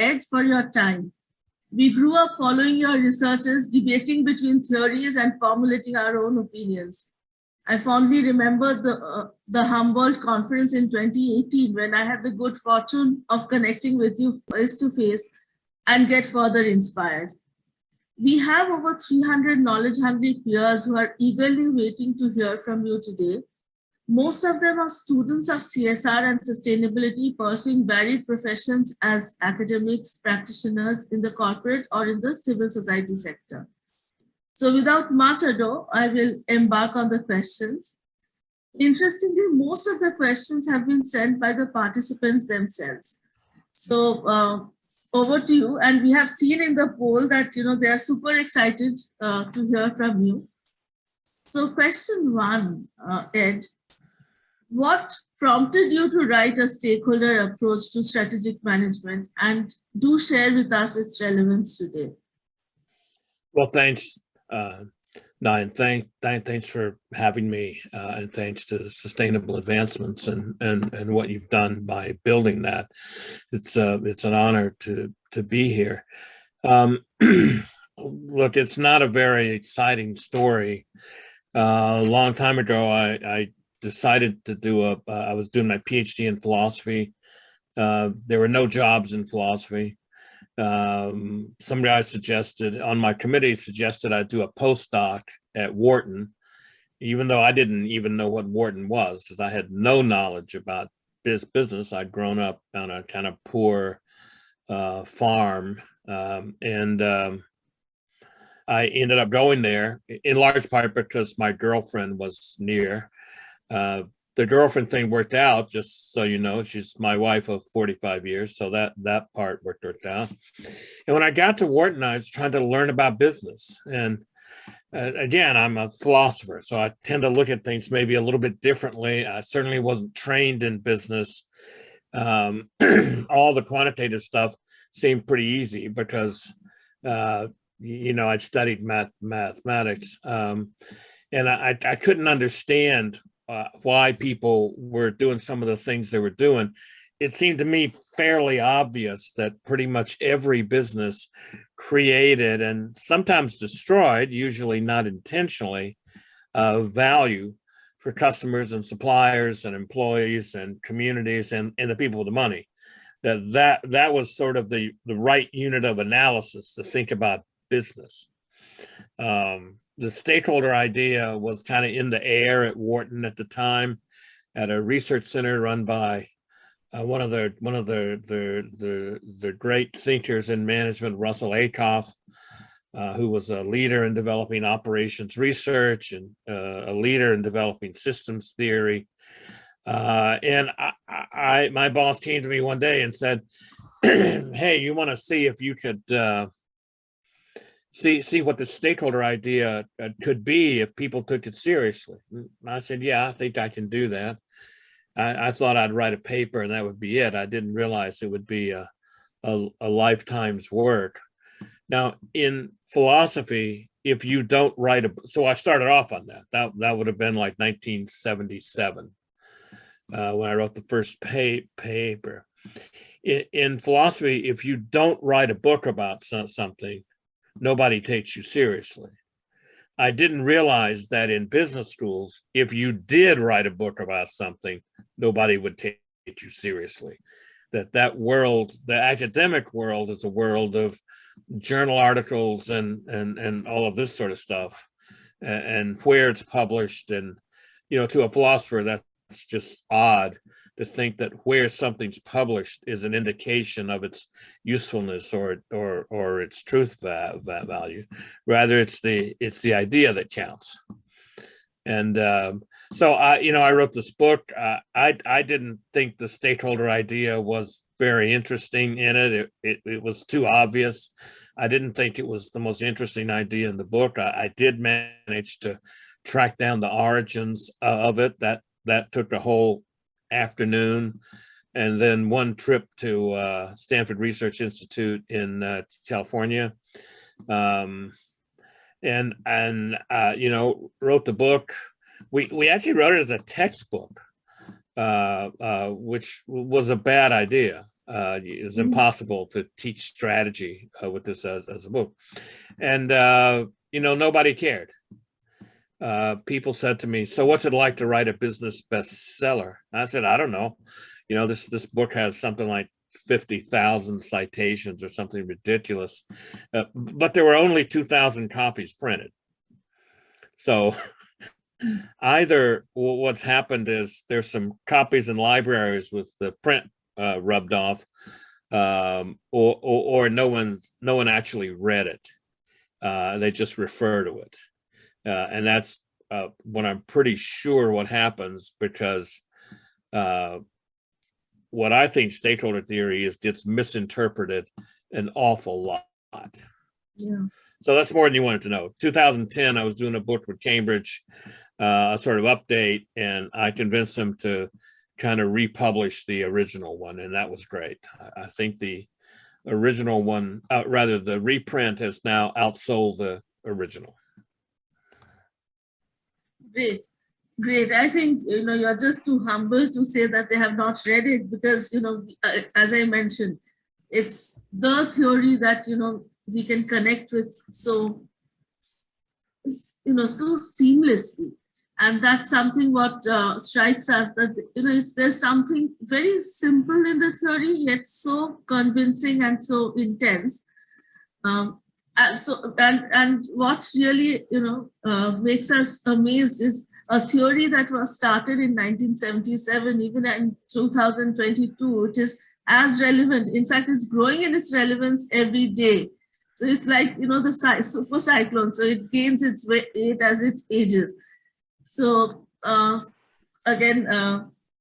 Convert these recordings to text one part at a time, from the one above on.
Ed, for your time. We grew up following your researches, debating between theories and formulating our own opinions. I fondly remember the Humboldt conference in 2018 when I had the good fortune of connecting with you face to face and get further inspired. We have over 300 knowledge-hungry peers who are eagerly waiting to hear from you today. Most of them are students of CSR and sustainability pursuing varied professions as academics, practitioners in the corporate or in the civil society sector. So without much ado, I will embark on the questions. Interestingly, most of the questions have been sent by the participants themselves. So over to you. And we have seen in the poll that they are super excited to hear from you. So question one, Ed, what prompted you to write a stakeholder approach to strategic management, and do share with us its relevance today? Well, thanks, Nayan. Thanks for having me, and thanks to Sustainable Advancements and what you've done by building that. It's an honor to be here. Look, it's not a very exciting story. A long time ago, I decided to I was doing my PhD in philosophy. There were no jobs in philosophy. Some guy on my committee suggested I do a postdoc at Wharton, even though I didn't even know what Wharton was, because I had no knowledge about business. I'd grown up on a kind of poor farm, and I ended up going there in large part because my girlfriend was near. The girlfriend thing worked out, just so you know. She's my wife of 45 years, so that part worked out. And when I got to Wharton, I was trying to learn about business. And again, I'm a philosopher, so I tend to look at things maybe a little bit differently. I certainly wasn't trained in business. All the quantitative stuff seemed pretty easy because, I'd studied mathematics. And I couldn't understand why people were doing some of the things they were doing. It seemed to me fairly obvious that pretty much every business created and sometimes destroyed, usually not intentionally, value for customers and suppliers and employees and communities and the people with the money. That was sort of the right unit of analysis to think about business. The stakeholder idea was kind of in the air at Wharton at the time, at a research center run by one of the great thinkers in management, Russell Ackoff, who was a leader in developing operations research and a leader in developing systems theory. And my boss came to me one day and said, "Hey, you want to see if you could see what the stakeholder idea could be if people took it seriously?" And I said, "Yeah, I think I can do that." I thought I'd write a paper and that would be it. I didn't realize it would be a lifetime's work. Now, in philosophy, if you don't write so I started off on that. That would have been like 1977 when I wrote the first paper. In philosophy, if you don't write a book about something, nobody takes you seriously. I didn't realize that in business schools, if you did write a book about something, nobody would take you seriously. That world, the academic world, is a world of journal articles and all of this sort of stuff, and where it's published. And, to a philosopher, that's just odd to think that where something's published is an indication of its usefulness or its truth value. Rather, it's the idea that counts. And so I wrote this book. I didn't think the stakeholder idea was very interesting in it. It was too obvious. I didn't think it was the most interesting idea in the book. I did manage to track down the origins of it. That took a whole afternoon, and then one trip to Stanford Research Institute in California, and wrote the book. We actually wrote it as a textbook, which was a bad idea. It's impossible to teach strategy with this as a book. And, nobody cared. People said to me, so what's it like to write a business bestseller? I said, I don't know. This book has something like 50,000 citations or something ridiculous, but there were only 2,000 copies printed. So either what's happened is there's some copies in libraries with the print rubbed off, or no one actually read it. They just refer to it, and that's what I'm pretty sure what happens, because what I think stakeholder theory is gets misinterpreted an awful lot. Yeah. So that's more than you wanted to know. 2010, I was doing a book with Cambridge, a sort of update, and I convinced them to kind of republish the original one, and that was great. I think the original one, rather the reprint, has now outsold the original. Great. I think, you're just too humble to say that they have not read it, because, as I mentioned, it's the theory that, we can connect with so seamlessly. And that's something what strikes us, that, there's something very simple in the theory, yet so convincing and so intense. And what really, makes us amazed is a theory that was started in 1977, even in 2022, which is as relevant. In fact, it's growing in its relevance every day. So it's like, the super cyclone. So it gains its weight as it ages. So again,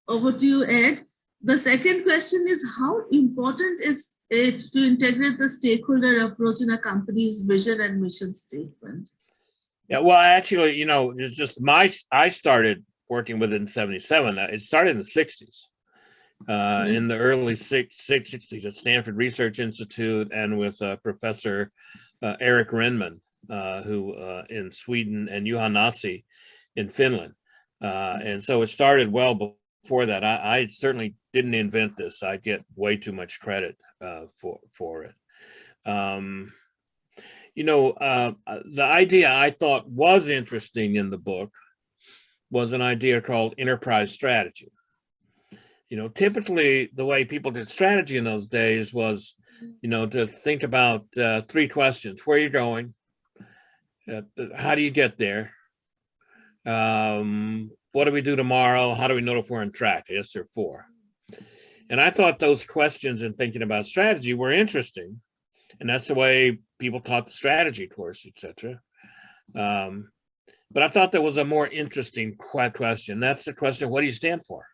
over to you, Ed. The second question is, how important is it to integrate the stakeholder approach in a company's vision and mission statement? Yeah, well, actually, it's just I started working with it in 77. It started in the 60s, in the early 60s at Stanford Research Institute, and with Professor Eric Renman, who in Sweden, and Juha Nasi in Finland. And so it started well before that. I certainly didn't invent this. I get way too much credit for it. The idea I thought was interesting in the book was an idea called enterprise strategy. Typically the way people did strategy in those days was, to think about three questions: where you're going, how do you get there, what do we do tomorrow, how do we know if we're on track? Yes, there are four. And I thought those questions in thinking about strategy were interesting. And that's the way people taught the strategy course, etc. But I thought there was a more interesting question. That's the question: what do you stand for?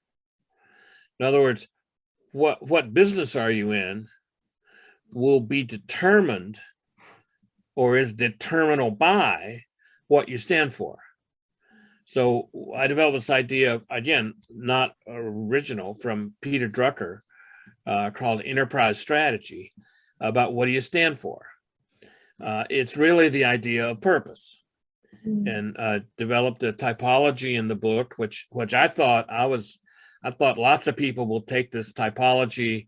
In other words, what business are you in will be determined, or is determinable by, what you stand for. So I developed this idea, again, not original, from Peter Drucker, called enterprise strategy, about what do you stand for. It's really the idea of purpose. And developed a typology in the book, which I thought lots of people will take this typology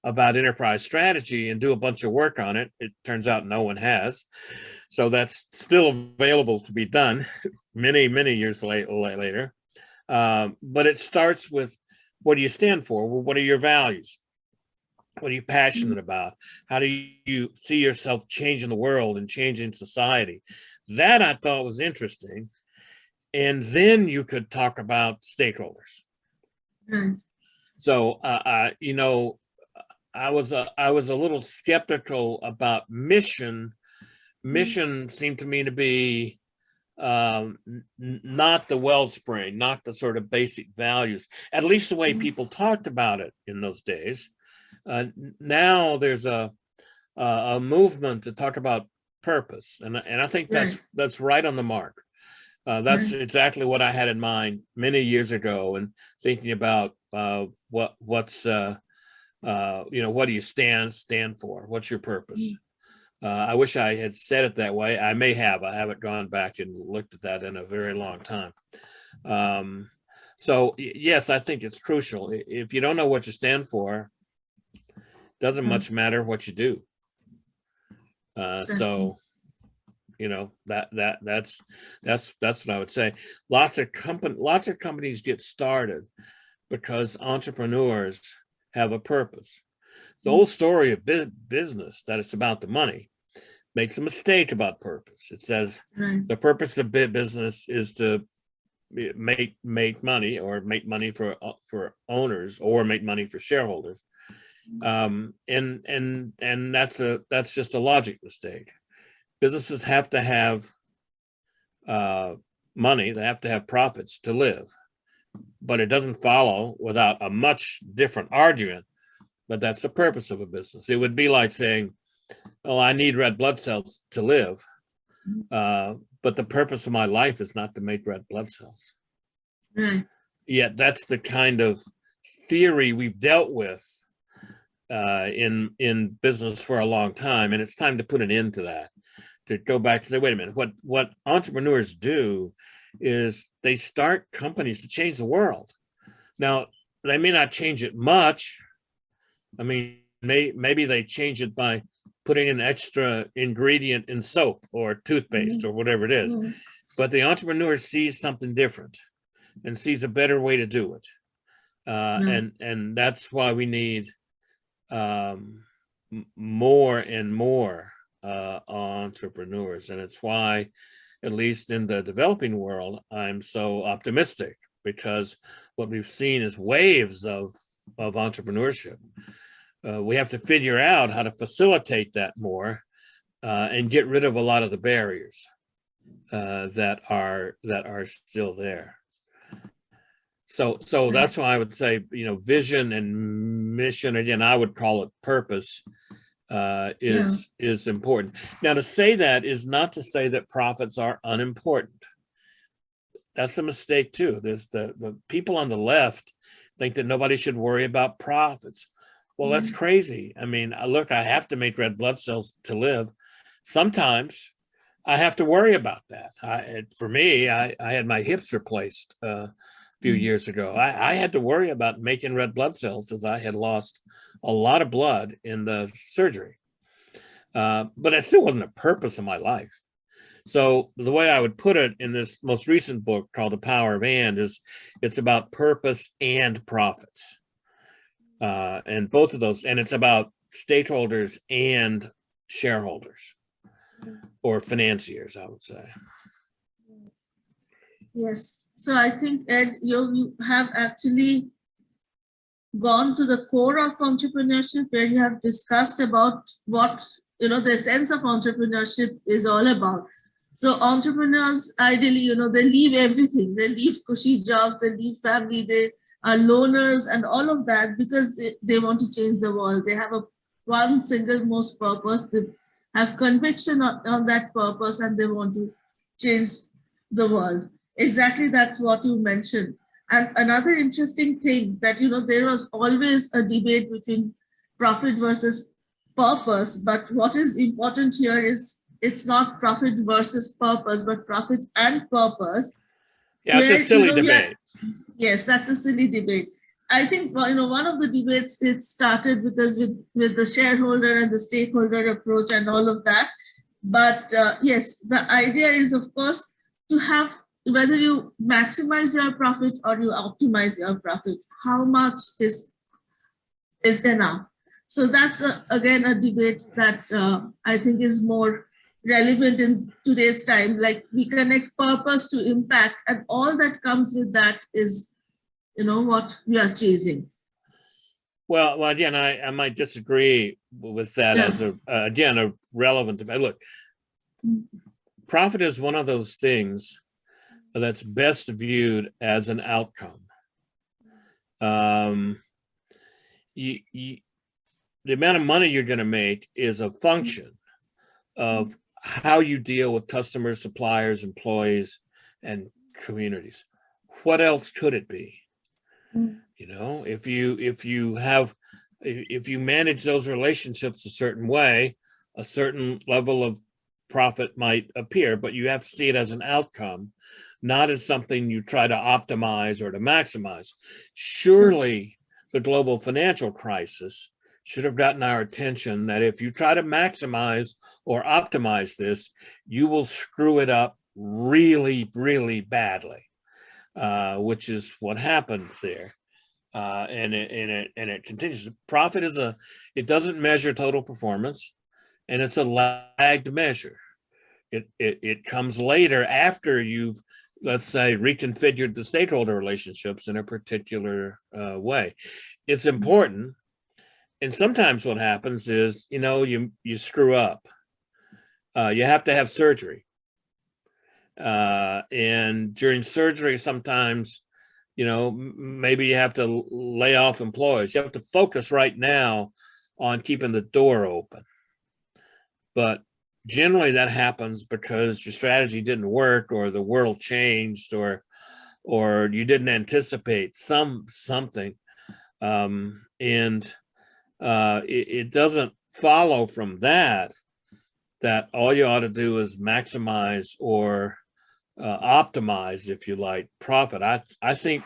about enterprise strategy and do a bunch of work on it. It turns out no one has. So that's still available to be done many, many years later. But it starts with, what do you stand for? Well, what are your values? What are you passionate about? How do you see yourself changing the world and changing society? That I thought was interesting. And then you could talk about stakeholders. So, I was a little skeptical about mission. Mission seemed to me to be not the wellspring, not the sort of basic values, at least the way people talked about it in those days. Now there's a movement to talk about purpose, and I think that's right on the mark. That's exactly what I had in mind many years ago, and thinking about what do you stand for? What's your purpose? I wish I had said it that way. I may have. I haven't gone back and looked at that in a very long time. So yes, I think it's crucial. If you don't know what you stand for, Doesn't much matter what you do. So, that's what I would say. Lots of companies get started because entrepreneurs have a purpose. The whole story of business, that it's about the money, makes a mistake about purpose. It says the purpose of business is to make money, or make money for owners, or make money for shareholders. And that's just a logic mistake. Businesses have to have money, they have to have profits to live, but it doesn't follow without a much different argument. But that's the purpose of a business. It would be like saying, "Oh, I need red blood cells to live, but the purpose of my life is not to make red blood cells." Right. Yet that's the kind of theory we've dealt with in business for a long time, and it's time to put an end to that. To go back to say, wait a minute, what entrepreneurs do is they start companies to change the world. Now, they may not change it much. I mean, maybe they change it by putting an extra ingredient in soap or toothpaste or whatever it is. But the entrepreneur sees something different and sees a better way to do it. And that's why we need more and more entrepreneurs. And it's why, at least in the developing world, I'm so optimistic, because what we've seen is waves of entrepreneurship. We have to figure out how to facilitate that more and get rid of a lot of the barriers that are still there. So that's why I would say, vision and mission, again, I would call it purpose, is important. Now, to say that is not to say that profits are unimportant. That's a mistake too. There's the people on the left think that nobody should worry about profits. Well, that's crazy. I mean, look, I have to make red blood cells to live. Sometimes I have to worry about that. For me, I had my hips replaced a few years ago. I had to worry about making red blood cells because I had lost a lot of blood in the surgery. But it still wasn't a purpose of my life. So the way I would put it in this most recent book called The Power of And is it's about purpose and profits. And both of those, and it's about stakeholders and shareholders, or financiers, I would say. Yes. So I think, Ed, you have actually gone to the core of entrepreneurship, where you have discussed about what, the sense of entrepreneurship is all about. So entrepreneurs, ideally, they leave everything. They leave cushy jobs, they leave family, they are loners and all of that, because they want to change the world. They have one single most purpose. They have conviction on that purpose, and they want to change the world. Exactly, that's what you mentioned. And another interesting thing that, there was always a debate between profit versus purpose, but what is important here is it's not profit versus purpose, but profit and purpose. Yeah, it's a silly debate. Yes, that's a silly debate. I think, one of the debates, it started because with the shareholder and the stakeholder approach and all of that. But yes, the idea is, of course, to have, whether you maximize your profit or you optimize your profit, how much is enough? So that's, again, a debate that I think is more relevant in today's time. Like, we connect purpose to impact, and all that comes with that is, what we are chasing. Well, again, I might disagree with that as a relevant debate. Look, profit is one of those things that's best viewed as an outcome. The amount of money you're going to make is a function of how you deal with customers, suppliers, employees, and communities. What else could it be? If you manage those relationships a certain way, a certain level of profit might appear, but you have to see it as an outcome, not as something you try to optimize or to maximize. Surely the global financial crisis should have gotten our attention, that if you try to maximize or optimize this, you will screw it up really, really badly, which is what happened there. And it continues. Profit is it doesn't measure total performance, and it's a lagged measure. It comes later after you've, let's say, reconfigured the stakeholder relationships in a particular way. It's important. And sometimes what happens is, you screw up. You have to have surgery. And during surgery, sometimes, maybe you have to lay off employees. You have to focus right now on keeping the door open. But generally that happens because your strategy didn't work, or the world changed, or you didn't anticipate something. It doesn't follow from that all you ought to do is maximize or optimize, if you like, profit. I think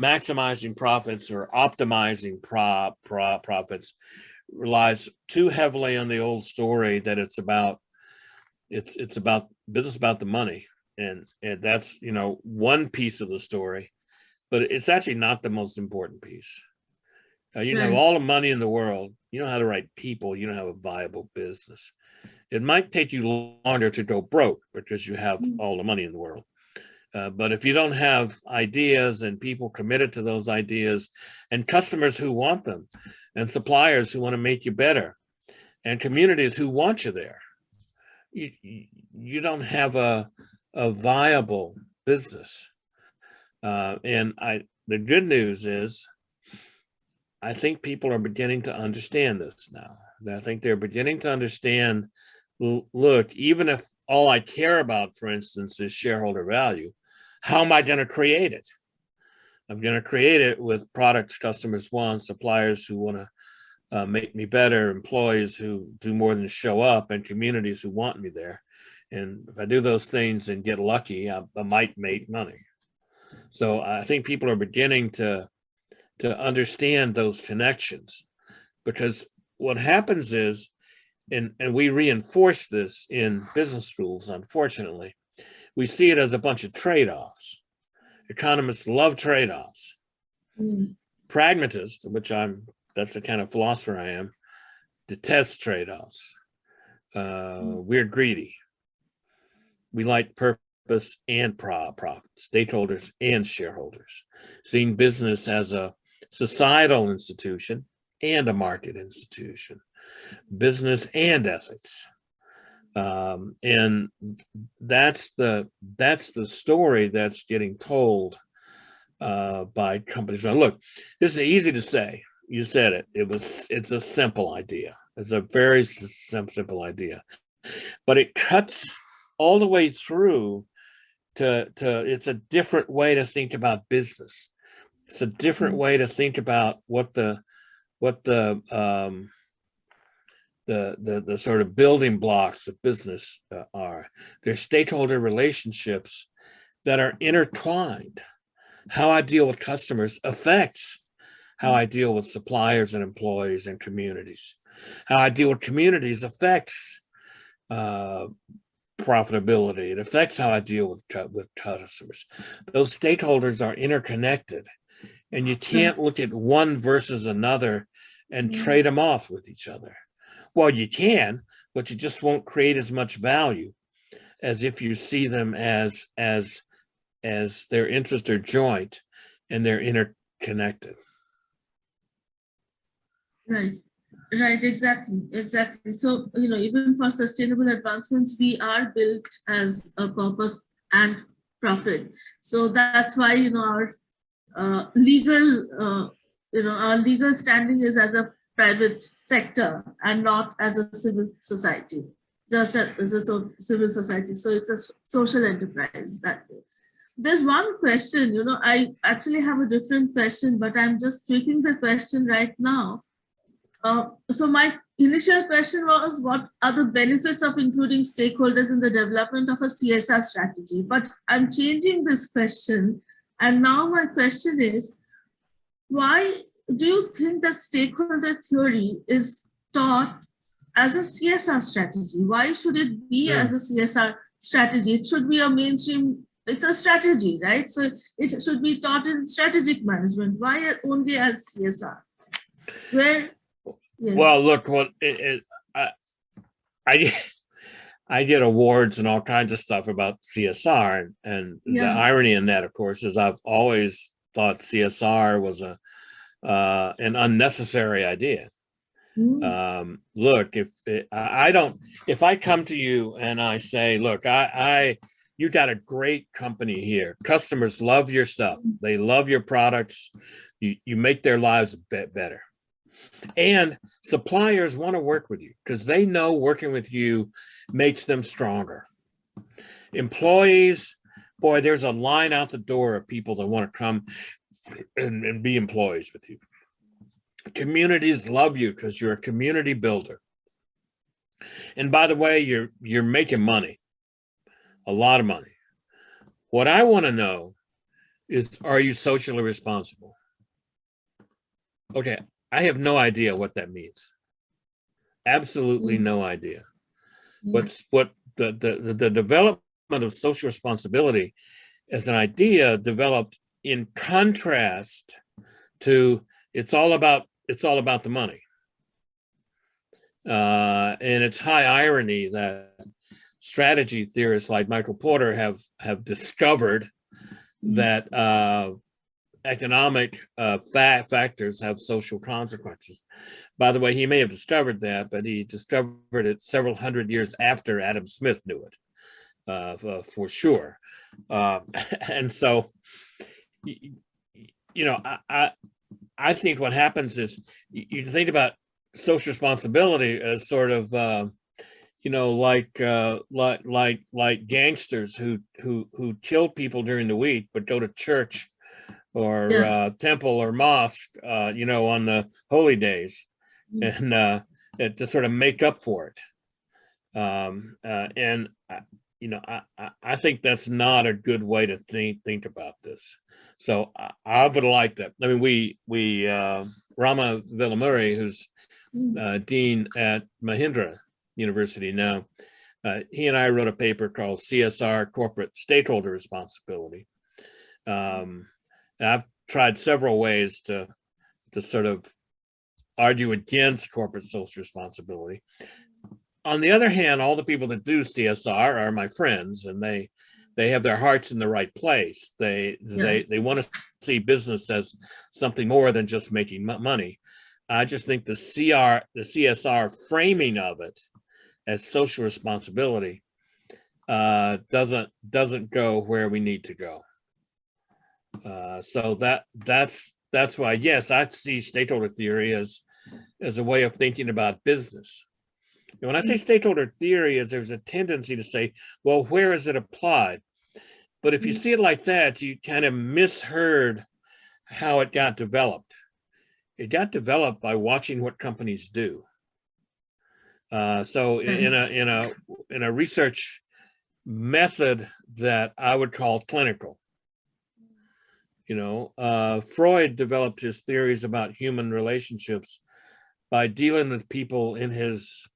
maximizing profits or optimizing profits relies too heavily on the old story that it's about business, about the money, and that's one piece of the story, but it's actually not the most important piece. You have all the money in the world, you don't have the right people, you don't have a viable business. It might take you longer to go broke because you have all the money in the world. But if you don't have ideas and people committed to those ideas, and customers who want them, and suppliers who want to make you better, and communities who want you there, you don't have a viable business. And the good news is, I think people are beginning to understand this now. I think they're beginning to understand, look, even if all I care about, for instance, is shareholder value, how am I going to create it? I'm going to create it with products customers want, suppliers who want to make me better, employees who do more than show up, and communities who want me there. And if I do those things and get lucky, I might make money. So I think people are beginning to understand those connections, because what happens is, and we reinforce this in business schools, unfortunately, we see it as a bunch of trade-offs. Economists love trade-offs. Pragmatists, that's the kind of philosopher I am, detest trade-offs. We're greedy. We like purpose and profit, stakeholders and shareholders, seeing business as a societal institution and a market institution, business and ethics. And that's the story that's getting told by companies. Now, look, this is easy to say. You said it. It's a simple idea. It's a very simple idea, but it cuts all the way through to it's a different way to think about business. It's a different way to think about what the sort of building blocks of business are. They're stakeholder relationships that are intertwined. How I deal with customers affects how I deal with suppliers and employees and communities. How I deal with communities affects profitability. It affects how I deal with customers. Those stakeholders are interconnected, and you can't look at one versus another and trade them off with each other. Well, you can, but you just won't create as much value as if you see them as their interests are joint and they're interconnected. Right, exactly. So, even for sustainable advancements, we are built as a purpose and profit. So that's why, our legal standing is as a private sector and not as a civil society, just as a civil society. So it's a social enterprise that way. There's one question, I actually have a different question, but I'm just tweaking the question right now. So my initial question was, what are the benefits of including stakeholders in the development of a CSR strategy? But I'm changing this question. And now my question is, why do you think that stakeholder theory is taught as a CSR strategy? Why should it be as a CSR strategy? It should be a mainstream, it's a strategy, right? So it should be taught in strategic management. Why only as CSR? Where, yes. Well, look, I get awards and all kinds of stuff about CSR, and the irony in that, of course, is I've always thought CSR was an unnecessary idea. Look, if I come to you and I say, look, you got a great company here. Customers love your stuff. They love your products. You make their lives better. And suppliers want to work with you because they know working with you makes them stronger. Employees, boy, there's a line out the door of people that want to come and be employees with you. Communities love you because you're a community builder. And by the way, you're making money, a lot of money. What I want to know is, are you socially responsible? Okay, I have no idea what that means. Absolutely no idea. What the development of social responsibility as an idea developed in contrast to it's all about the money. And it's high irony that strategy theorists like Michael Porter have discovered that economic factors have social consequences. By the way, he may have discovered that, but he discovered it several hundred years after Adam Smith knew it, for sure. And so, you know, I think what happens is you think about social responsibility as sort of, you know, like gangsters who kill people during the week but go to church or temple or mosque, you know, on the holy days, and to sort of make up for it. And you know, I think that's not a good way to think about this. So I would like that. I mean, we Rama Villamuri, who's dean at Mahindra University now, he and I wrote a paper called CSR, Corporate Stakeholder Responsibility. I've tried several ways to sort of argue against corporate social responsibility. On the other hand, all the people that do CSR are my friends, and they have their hearts in the right place. They want to see business as something more than just making money. I just think the CSR framing of it as social responsibility doesn't go where we need to go. So that's why, yes, I see stakeholder theory as a way of thinking about business. And when I say stakeholder theory, there's a tendency to say, well, where is it applied? But if you see it like that, you kind of misheard how it got developed. It got developed by watching what companies do. So in a research method that I would call clinical, you know, Freud developed his theories about human relationships by dealing with people in his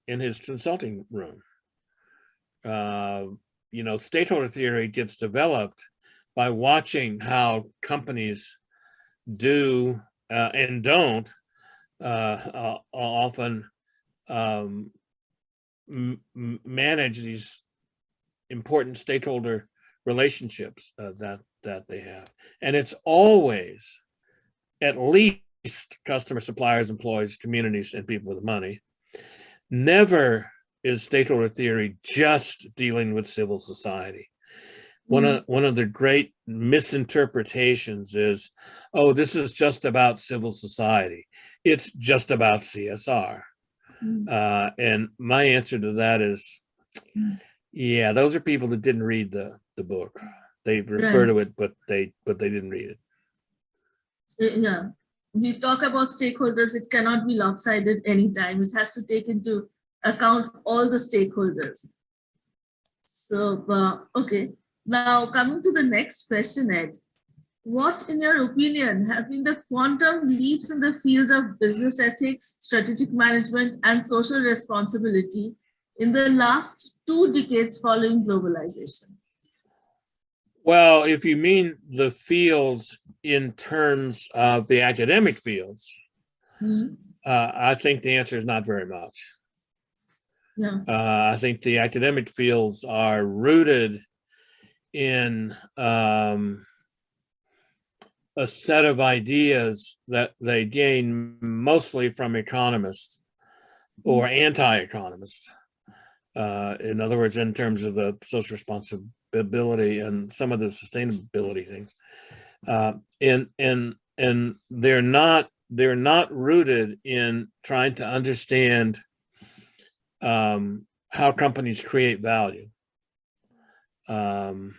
consulting room. You know, stakeholder theory gets developed by watching how companies do and don't often manage these important stakeholder relationships that they have. And it's always at least customer, suppliers, employees, communities, and people with money. Never is stakeholder theory just dealing with civil society. One of the great misinterpretations is, oh, this is just about civil society. It's just about CSR. And my answer to that is, yeah, those are people that didn't read the book. They refer to it, but they didn't read it. Yeah. We talk about stakeholders, it cannot be lopsided anytime. It has to take into account all the stakeholders. So, okay. Now coming to the next question, Ed. What, in your opinion, have been the quantum leaps in the fields of business ethics, strategic management, and social responsibility in the last 2 decades following globalization? Well, if you mean the fields in terms of the academic fields, I think the answer is not very much. Yeah. I think the academic fields are rooted in a set of ideas that they gain mostly from economists or anti-economists. In other words, in terms of the social responsibility and some of the sustainability things. And they're not rooted in trying to understand how companies create value. And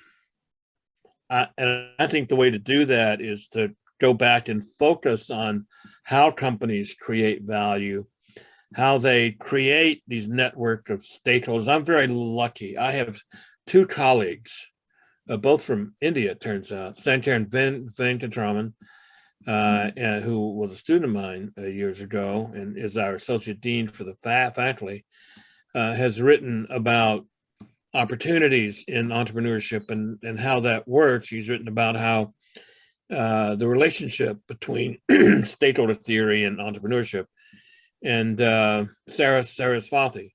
I think the way to do that is to go back and focus on how companies create value, how they create these network of stakeholders. I'm very lucky. I have 2 colleagues, both from India, it turns out. Sankaran Venkatraman, who was a student of mine years ago and is our associate dean for the faculty, has written about opportunities in entrepreneurship and how that works. He's written about how the relationship between stakeholder theory and entrepreneurship. And Saraswati,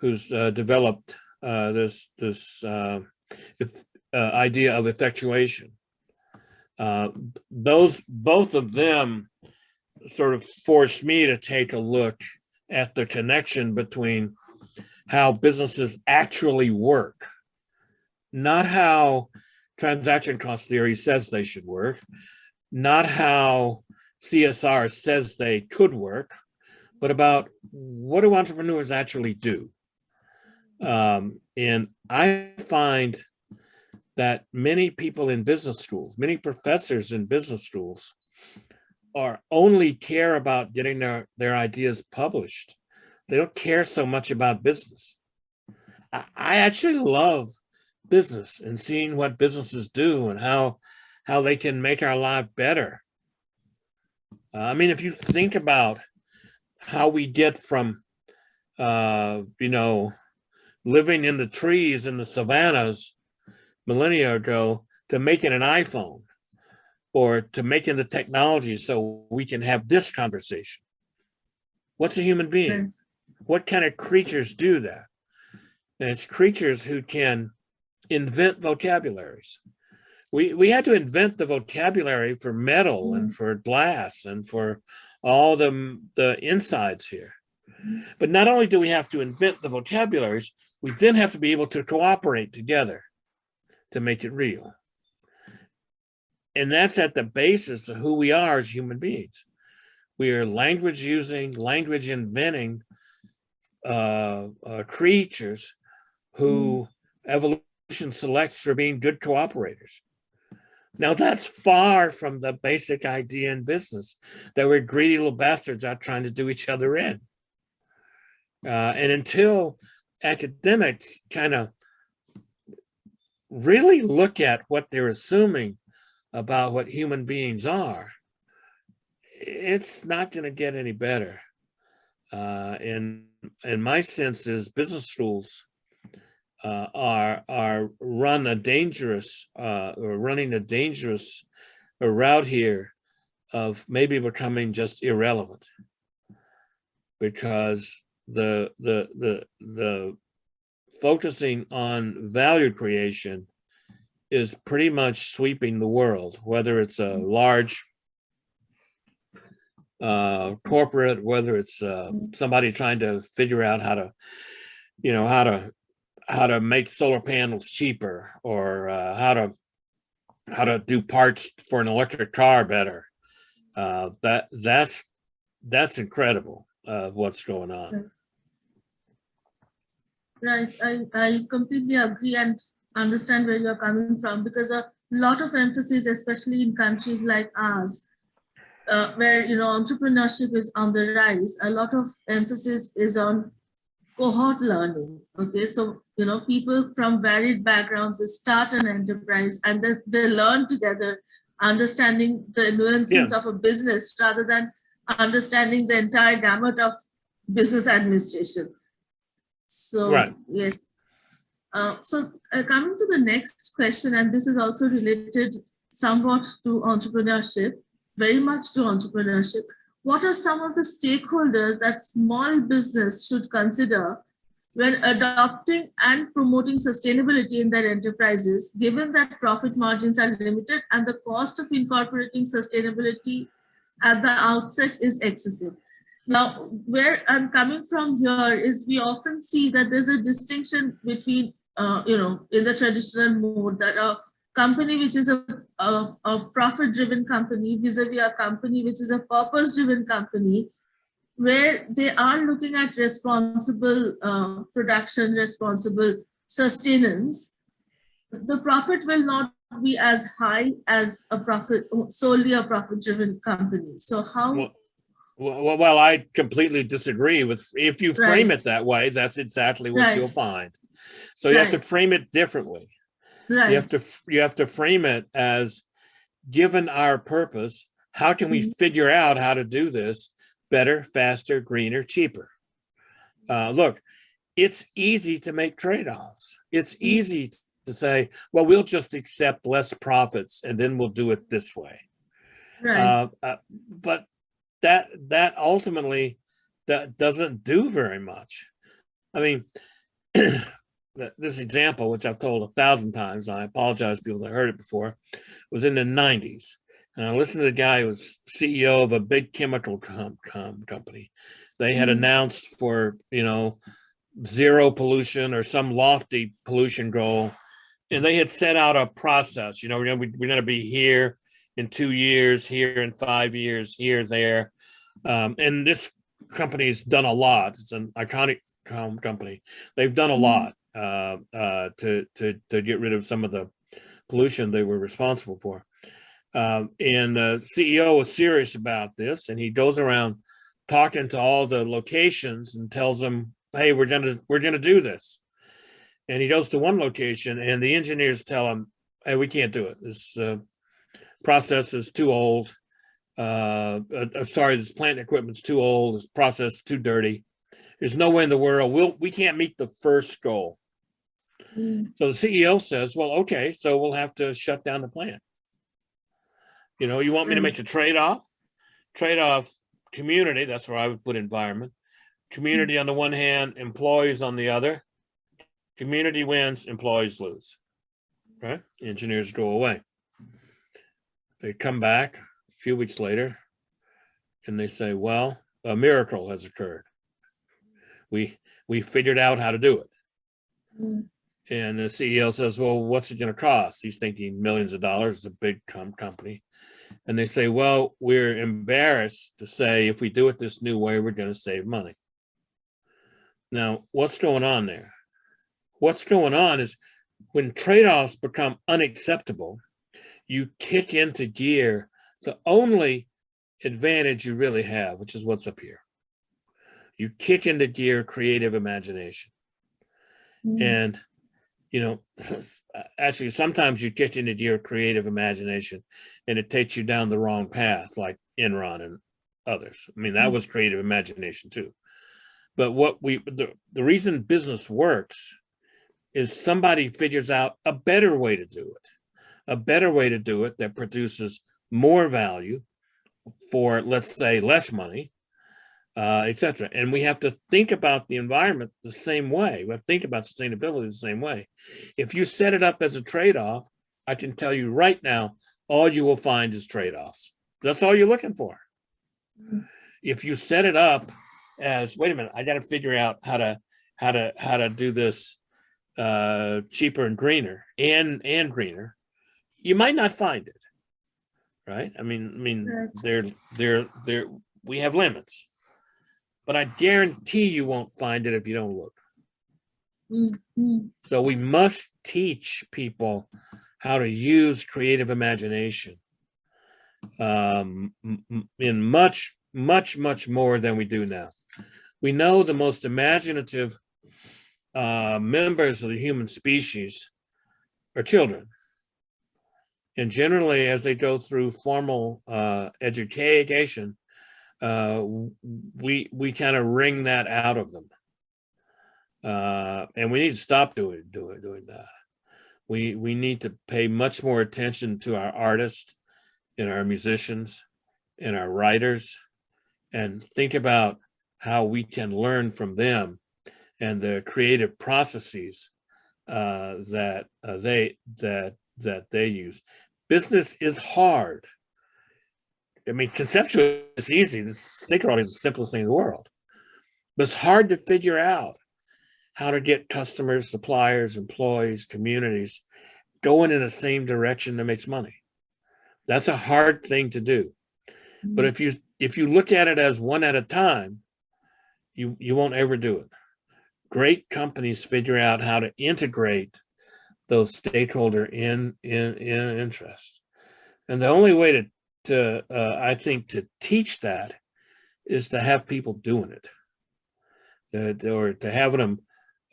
who's developed this idea of effectuation. Both of them sort of forced me to take a look at the connection between how businesses actually work, not how transaction cost theory says they should work, not how CSR says they could work, but about what do entrepreneurs actually do. And I find that many people in business schools, many professors in business schools only care about getting their ideas published. They don't care so much about business. I actually love business and seeing what businesses do and how they can make our life better. I mean, if you think about how we get from, living in the trees in the savannas millennia ago to making an iPhone or to making the technology so we can have this conversation. What's a human being? What kind of creatures do that? And it's creatures who can invent vocabularies. We had to invent the vocabulary for metal and for glass and for all the insides here. But not only do we have to invent the vocabularies, we then have to be able to cooperate together to make it real. And that's at the basis of who we are as human beings. We are language using, language inventing creatures who evolution selects for being good cooperators. Now that's far from the basic idea in business that we're greedy little bastards out trying to do each other in. And until academics kind of really look at what they're assuming about what human beings are, it's not going to get any better. And my sense is business schools are running a dangerous route here of maybe becoming just irrelevant, because the focusing on value creation is pretty much sweeping the world, whether it's a large corporate, whether it's somebody trying to figure out how to make solar panels cheaper, or how to do parts for an electric car better. That's incredible what's going on. Right, I completely agree and understand where you're coming from, because a lot of emphasis, especially in countries like ours, where entrepreneurship is on the rise, a lot of emphasis is on cohort learning. Okay, so people from varied backgrounds start an enterprise and then they learn together understanding the nuances of a business rather than understanding the entire gamut of business administration. So, yes. Coming to the next question, and this is also related somewhat to entrepreneurship, very much to entrepreneurship. What are some of the stakeholders that small business should consider when adopting and promoting sustainability in their enterprises, given that profit margins are limited and the cost of incorporating sustainability at the outset is excessive? Now, where I'm coming from here is we often see that there's a distinction between, in the traditional mode, that a company which is a profit-driven company vis-a-vis a company which is a purpose-driven company, where they are looking at responsible production, responsible sustenance, the profit will not be as high as solely a profit-driven company. So how? Well, I completely disagree with, if you frame it that way, that's exactly what you'll find. So you have to frame it differently. You have to frame it as, given our purpose, how can we figure out how to do this better, faster, greener, cheaper? Look, it's easy to make trade-offs. It's easy to say, well, we'll just accept less profits and then we'll do it this way. But that ultimately, that doesn't do very much. I mean, this example, which I've told 1,000 times, I apologize to people that heard it before, was in the 90s. And I listened to the guy who was CEO of a big chemical company. They had announced for, zero pollution or some lofty pollution goal. And they had set out a process, we're going to be here in 2 years, here in 5 years, here, there. And this company's done a lot. It's an iconic company. They've done a lot to get rid of some of the pollution they were responsible for. And the CEO was serious about this, and he goes around talking to all the locations and tells them, hey, we're gonna do this. And he goes to one location and the engineers tell him, hey, we can't do it. This process is too old. This plant equipment's too old. This process is too dirty. There's no way in the world we can't meet the first goal. So the CEO says, well, okay, so we'll have to shut down the plant. You want me to make a trade-off? Trade-off community, that's where I would put environment. Community on the one hand, employees on the other. Community wins, employees lose. Right? Engineers go away. They come back a few weeks later and they say, well, a miracle has occurred. We figured out how to do it. And the CEO says, well, what's it going to cost? He's thinking millions of dollars. It's a big company. And they say, well, we're embarrassed to say if we do it this new way, we're going to save money. Now, what's going on there? What's going on is when trade-offs become unacceptable, you kick into gear the only advantage you really have, which is what's up here. You kick into gear creative imagination. And, actually, sometimes you kick into gear creative imagination and it takes you down the wrong path, like Enron and others. I mean, that was creative imagination too. But the reason business works is somebody figures out a better way to do it, that produces more value for, let's say, less money, etc. And we have to think about the environment the same way. We have to think about sustainability the same way. If you set it up as a trade-off, I can tell you right now, all you will find is trade-offs. That's all you're looking for. If you set it up as, wait a minute, I got to figure out how to do this cheaper and greener and greener, you might not find it, right? I mean, we have limits, but I guarantee you won't find it if you don't look. So we must teach people how to use creative imagination in much more than we do now. We know the most imaginative members of the human species are children. And generally, as they go through formal education, we kind of wring that out of them. And we need to stop doing that. We need to pay much more attention to our artists and our musicians and our writers, and think about how we can learn from them and the creative processes that they use. Business is hard. I mean, conceptually, it's easy. The stakeholder is the simplest thing in the world, but it's hard to figure out how to get customers, suppliers, employees, communities going in the same direction that makes money. That's a hard thing to do. But if you look at it as one at a time, you won't ever do it. Great companies figure out how to integrate those stakeholder in interests. And the only way to I think to teach that is to have people doing it, or to have them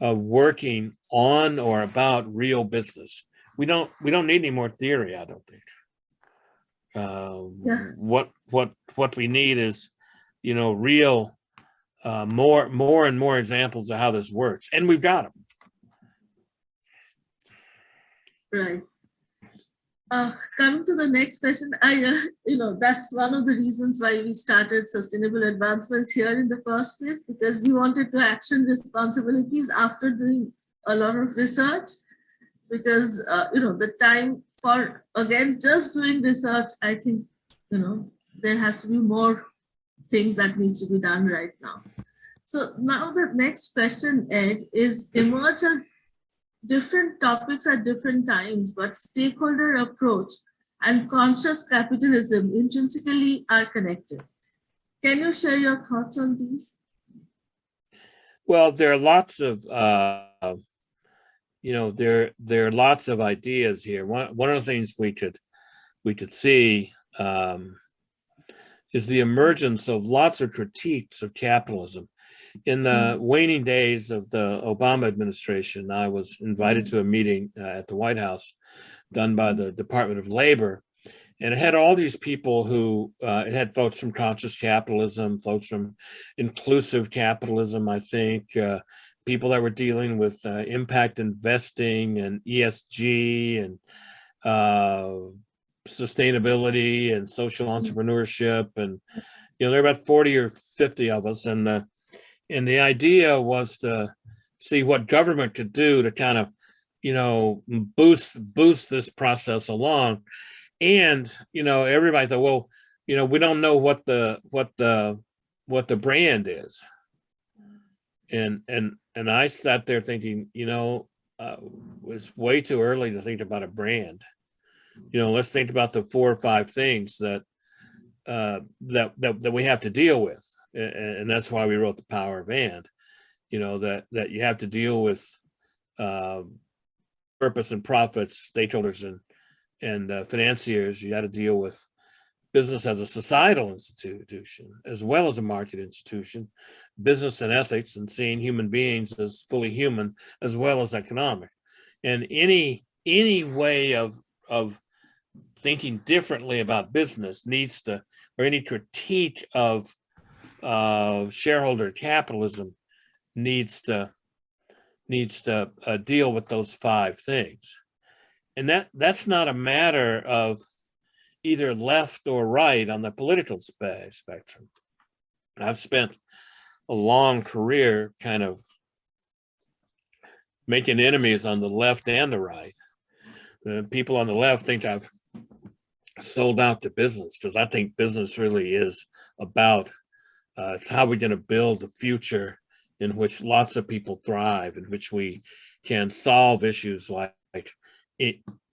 working on or about real business. We don't need any more theory, I don't think. What we need is, real more and more examples of how this works, and we've got them. Right. Coming to the next question, that's one of the reasons why we started Sustainable Advancements here in the first place, because we wanted to action responsibilities after doing a lot of research, because, the time for, again, just doing research, I think, there has to be more things that needs to be done right now. So now the next question, Ed, is emerge as different topics at different times, but stakeholder approach and conscious capitalism intrinsically are connected. Can you share your thoughts on these? Well, there are lots of there are lots of ideas here. One of the things we could see is the emergence of lots of critiques of capitalism. In the waning days of the Obama administration, I was invited to a meeting at the White House done by the Department of Labor. And it had all these people who, it had folks from conscious capitalism, folks from inclusive capitalism, I think, people that were dealing with impact investing and ESG and sustainability and social entrepreneurship. And, there are about 40 or 50 of us. And the idea was to see what government could do to kind of, boost this process along. And, everybody thought, well, we don't know what the brand is. And I sat there thinking, it's way too early to think about a brand. Let's think about the 4 or 5 things that we have to deal with. And that's why we wrote The Power of And, that you have to deal with purpose and profits, stakeholders and financiers. You got to deal with business as a societal institution, as well as a market institution, business and ethics, and seeing human beings as fully human, as well as economic. And any way of thinking differently about business needs to, or any critique of shareholder capitalism needs to deal with those 5 things. And that's not a matter of either left or right on the political spectrum. I've spent a long career kind of making enemies on the left and the right. The people on the left think I've sold out to business, because I think business really is about it's how we're going to build a future in which lots of people thrive, in which we can solve issues like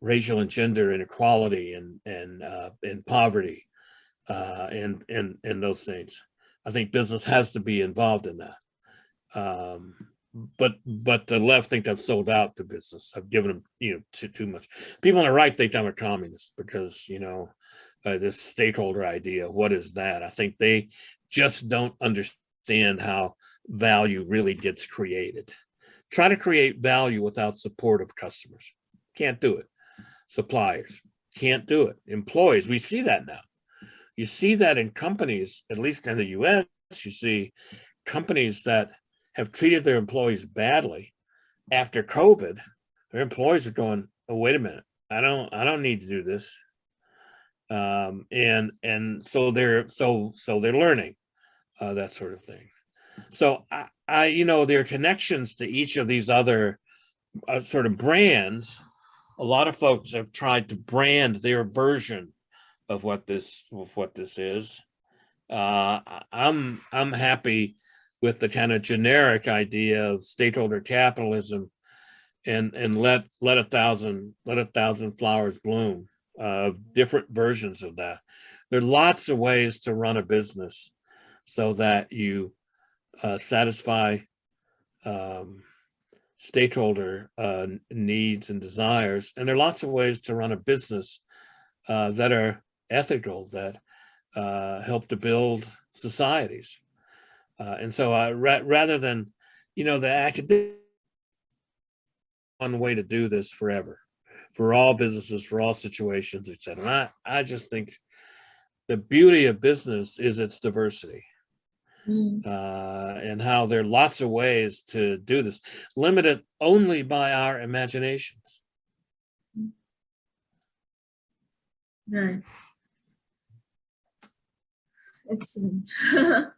racial and gender inequality and poverty and those things. I think business has to be involved in that. But the left think I've sold out to business. I've given them too much. People on the right think I'm a communist because this stakeholder idea. What is that? I think they just don't understand how value really gets created. Try to create value without support of customers. Can't do it. Suppliers can't do it. Employees, we see that now. You see that in companies, at least in the US, you see companies that have treated their employees badly after COVID. Their employees are going, oh, wait a minute, I don't need to do this. And so they're learning that sort of thing. So I there are connections to each of these other sort of brands. A lot of folks have tried to brand their version of what this is. I'm happy with the kind of generic idea of stakeholder capitalism, and let a thousand flowers bloom. Different versions of that. There are lots of ways to run a business so that you satisfy stakeholder needs and desires, and there are lots of ways to run a business that are ethical, that help to build societies. And so rather than, the academic one way to do this forever, for all businesses, for all situations, et cetera. I just think the beauty of business is its diversity. And how there are lots of ways to do this, limited only by our imaginations. Right. Excellent.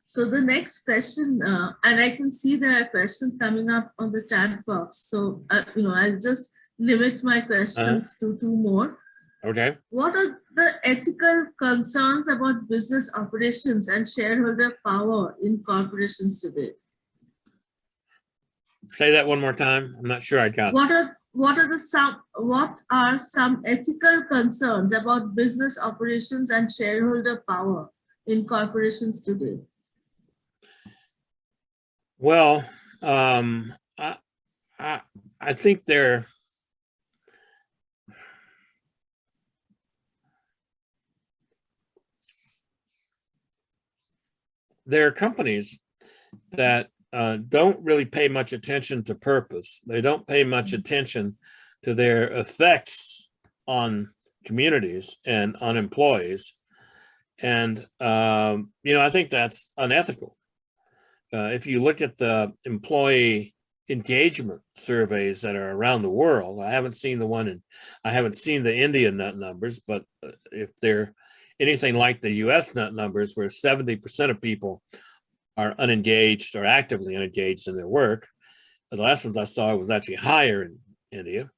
So the next question, and I can see there are questions coming up on the chat box. So, I'll just limit my questions to two more. Okay. What are the ethical concerns about business operations and shareholder power in corporations today? Say that one more time. I'm not sure I got it. What are some ethical concerns about business operations and shareholder power in corporations today? Well, I think there are companies that don't really pay much attention to purpose. They don't pay much attention to their effects on communities and on employees. And, I think that's unethical. If you look at the employee engagement surveys that are around the world, I haven't seen the Indian numbers, but if they're anything like the US numbers, where 70% of people are unengaged or actively unengaged in their work. The last ones I saw was actually higher in India,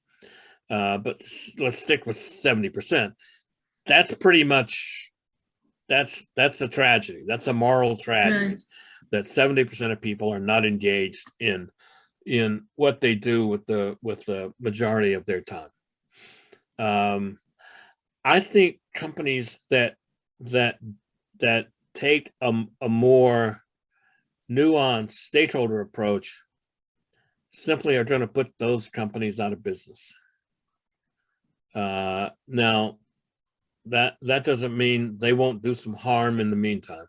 but let's stick with 70%. That's pretty much, that's a tragedy. That's a moral tragedy, right? That 70% of people are not engaged in what they do with the majority of their time. I think companies that take a more nuanced stakeholder approach simply are going to put those companies out of business. Now, that doesn't mean they won't do some harm in the meantime,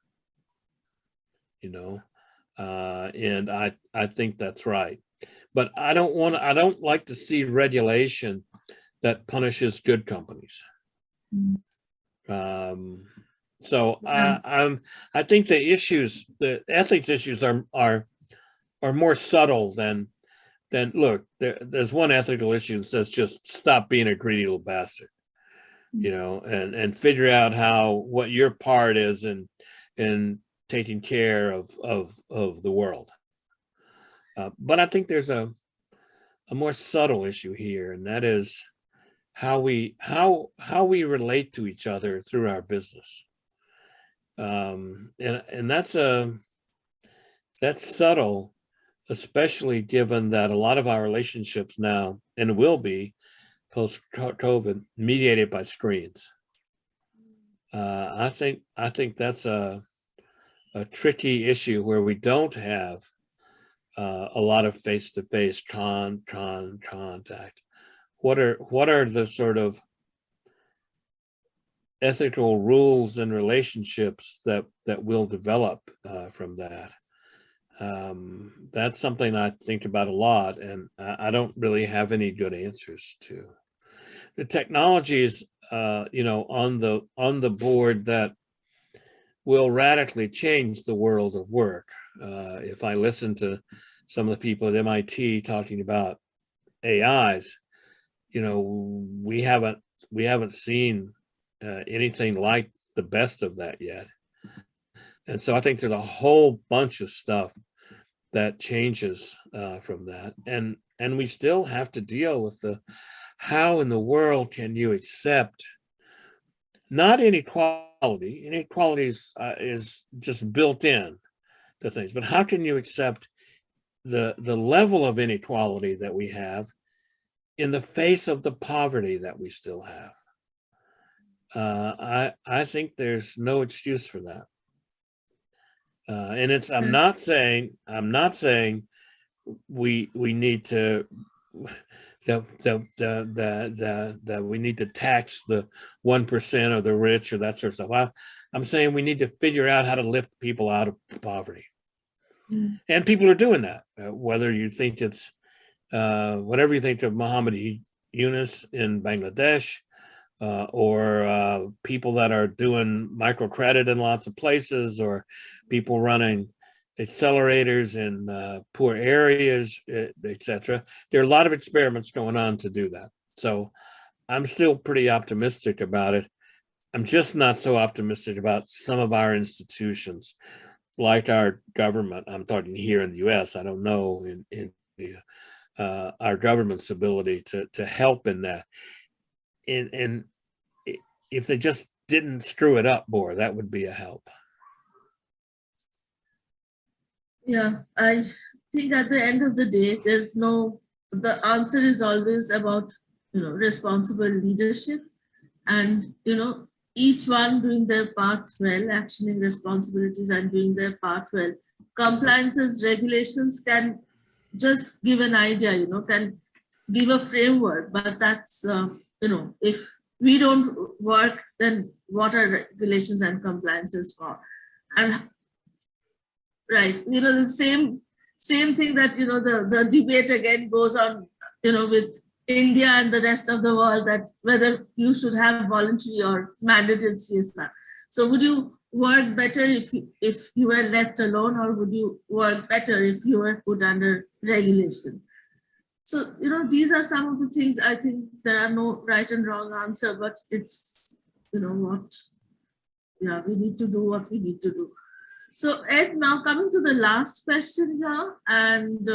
and I think that's right. But I don't like to see regulation that punishes good companies. So I think the ethics issues are more subtle than look. There's one ethical issue that says just stop being a greedy little bastard, and figure out what your part is in taking care of the world. But I think there's a more subtle issue here, and that is how we relate to each other through our business. And that's subtle, especially given that a lot of our relationships now, and will be post-COVID, mediated by screens. I think that's a tricky issue where we don't have a lot of face-to-face contact. What are the sort of ethical rules and relationships that will develop from that? That's something I think about a lot, and I don't really have any good answers to. The technologies on the board that will radically change the world of work. If I listen to some of the people at MIT talking about AIs, we haven't seen anything like the best of that yet. And so I think there's a whole bunch of stuff that changes from that. And we still have to deal with how in the world can you accept not inequality? Inequality is just built in to things, but how can you accept the level of inequality that we have in the face of the poverty that we still have? I think there's no excuse for that. And I'm not saying we need to that we need to tax the 1% of the rich or that sort of stuff. I'm saying we need to figure out how to lift people out of poverty. And people are doing that. Whether you think it's whatever you think of Muhammad Yunus in Bangladesh, or people that are doing microcredit in lots of places, or people running accelerators in poor areas, etc. There are a lot of experiments going on to do that. So I'm still pretty optimistic about it. I'm just not so optimistic about some of our institutions, like our government. I'm talking here in the US. I don't know in our government's ability to help in that. And if they just didn't screw it up more, that would be a help. Yeah, I think at the end of the day, the answer is always about, responsible leadership and, each one doing their part well, actioning responsibilities and doing their part well. Compliances, regulations can just give an idea, can give a framework, but that's, if we don't work, then what are regulations and compliances for? And right, the same thing that, the debate again goes on, with India and the rest of the world, that whether you should have voluntary or mandated CSR. So would you work better if you were left alone, or would you work better if you were put under regulation? So, these are some of the things. I think there are no right and wrong answer, but it's, we need to do what we need to do. So Ed, now coming to the last question here, and